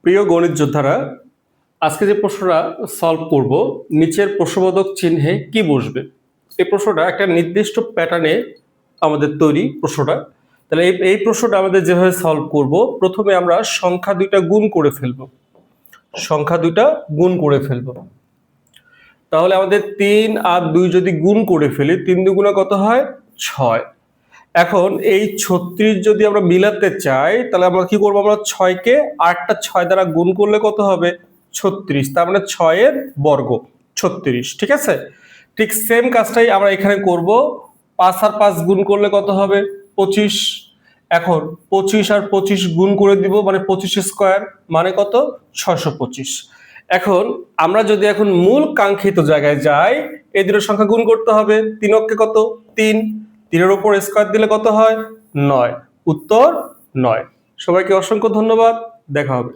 প্রিয় গণিত যোদ্ধারা, আজকে যে প্রশ্নটা সলভ করব, নিচের প্রশ্নবোধক চিহ্নে কি বসবে? এই প্রশ্নটা একটা নির্দিষ্ট প্যাটার্নে আমাদের তৈরি প্রশ্নটা। তাহলে এই প্রশ্নটা আমাদের যেভাবে সলভ করব, প্রথমে আমরা সংখ্যা দুইটা গুণ করে ফেলবো। সংখ্যা দুইটা গুণ করে ফেলবো। তাহলে আমাদের 3 আর 2 যদি গুণ করে ফেলি, 3 দুগুণে কত হয়? 6। এখন এই 36 যদি আমরা মিলাতে চাই, তাহলে আমরা কি করবো? আমরা 6কে আরেকটা 6 দ্বারা গুণ করলে কত হবে? 36। তার মানে 6 এর বর্গ 36। ঠিক আছে, ঠিক সেম কাজটাই আমরা এখানে করব। 5 আর 5 গুণ করলে কত হবে? 25। এখন 25 আর 25 গুণ করে দিব, মানে 25 স্কয়ার, মানে কত? 625। এখন আমরা যদি এখন মূল কাঙ্ক্ষিত জায়গায় যাই, এই দুটো সংখ্যা গুণ করতে হবে। 3 অক্ষে কত? 3। 3-এর উপর স্কয়ার দিলে কত হয়? 9। উত্তর 9। সবাইকে অসংখ্য ধন্যবাদ, দেখা হবে।